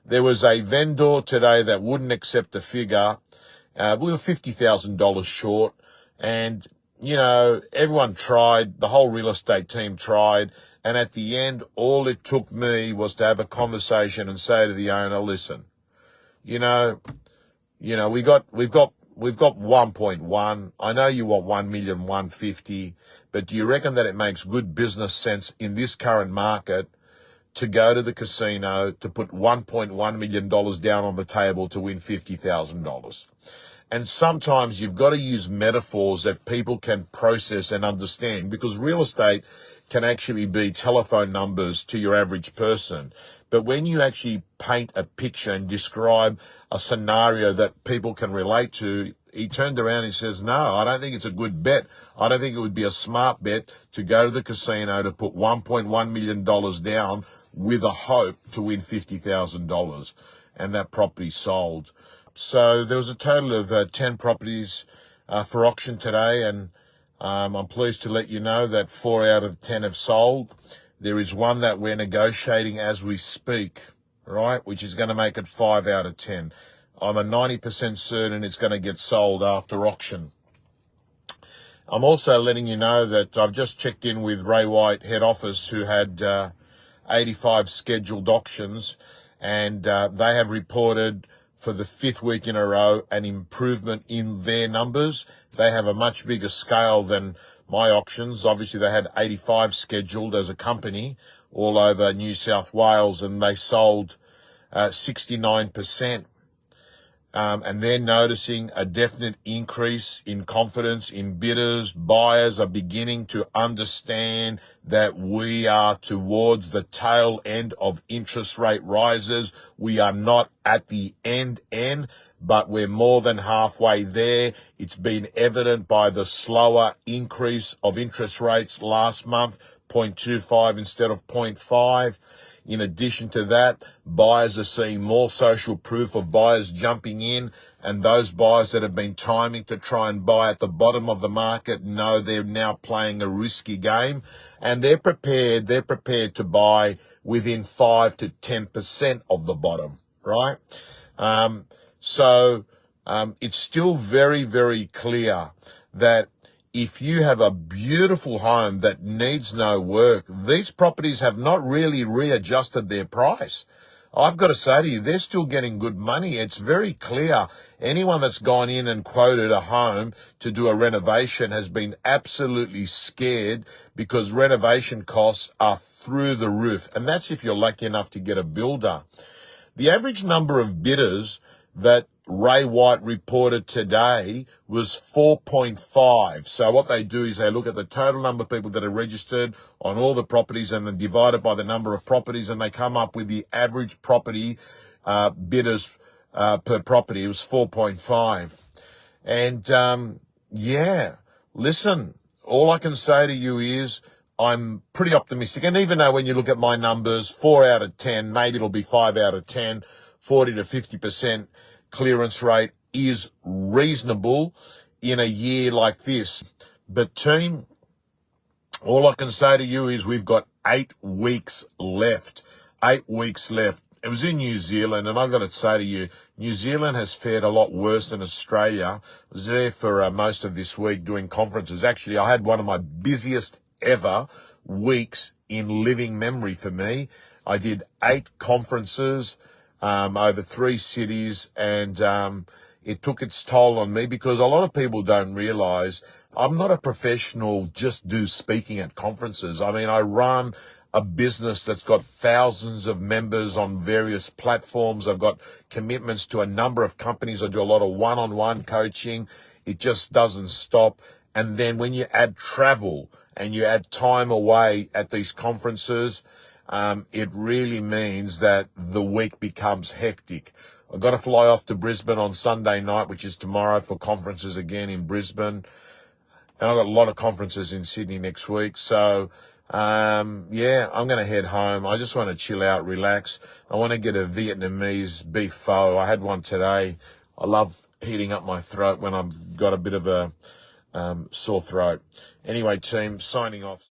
There was a vendor today that wouldn't accept the figure. We were $50,000 short, and everyone tried, the whole real estate team tried, and at the end, all it took me was to have a conversation and say to the owner, listen, we've got 1.1. I know you want 1,150,000, but do you reckon that it makes good business sense in this current market to go to the casino to put $1.1 million down on the table to win $50,000? And sometimes you've got to use metaphors that people can process and understand, because real estate can actually be telephone numbers to your average person. But when you actually paint a picture and describe a scenario that people can relate to, he turned around and says, no, I don't think it's a good bet. I don't think it would be a smart bet to go to the casino to put $1.1 million down with a hope to win $50,000. And that property sold. So there was a total of 10 properties for auction today, and I'm pleased to let you know that 4 out of 10 have sold. There is one that we're negotiating as we speak, right, which is going to make it 5 out of 10. I'm a 90% certain it's going to get sold after auction. I'm also letting you know that I've just checked in with Ray White head office, who had 85 scheduled auctions, and they have reported for the 5th week in a row an improvement in their numbers. They have a much bigger scale than my auctions. Obviously, they had 85 scheduled as a company all over New South Wales, and they sold 69%. And they're noticing a definite increase in confidence in bidders. Buyers are beginning to understand that we are towards the tail end of interest rate rises. We are not at the end, but we're more than halfway there. It's been evident by the slower increase of interest rates last month, 0.25 instead of 0.5. In addition to that, buyers are seeing more social proof of buyers jumping in, and those buyers that have been timing to try and buy at the bottom of the market know they're now playing a risky game, and they're prepared to buy within 5 to 10% of the bottom, right? So it's still very, very clear that if you have a beautiful home that needs no work, these properties have not really readjusted their price. I've got to say to you, they're still getting good money. It's very clear. Anyone that's gone in and quoted a home to do a renovation has been absolutely scared, because renovation costs are through the roof. And that's if you're lucky enough to get a builder. The average number of bidders that Ray White reported today was 4.5. So what they do is they look at the total number of people that are registered on all the properties and then divide it by the number of properties, and they come up with the average property bidders per property. It was 4.5. And listen, all I can say to you is I'm pretty optimistic. And even though when you look at my numbers, 4 out of 10, maybe it'll be 5 out of 10, 40 to 50% clearance rate is reasonable in a year like this. But team, all I can say to you is we've got 8 weeks left. 8 weeks left. It was in New Zealand, and I've got to say to you, New Zealand has fared a lot worse than Australia. I was there for most of this week doing conferences. Actually, I had one of my busiest ever weeks in living memory for me. I did 8 conferences over 3 cities, and it took its toll on me, because a lot of people don't realize I'm not a professional just do speaking at conferences. I mean, I run a business that's got thousands of members on various platforms. I've got commitments to a number of companies. I do a lot of one-on-one coaching. It just doesn't stop. And then when you add travel and you add time away at these conferences, it really means that the week becomes hectic. I've got to fly off to Brisbane on Sunday night, which is tomorrow, for conferences again in Brisbane. And I've got a lot of conferences in Sydney next week. So, I'm going to head home. I just want to chill out, relax. I want to get a Vietnamese beef pho. I had one today. I love heating up my throat when I've got a bit of a sore throat. Anyway, team, signing off.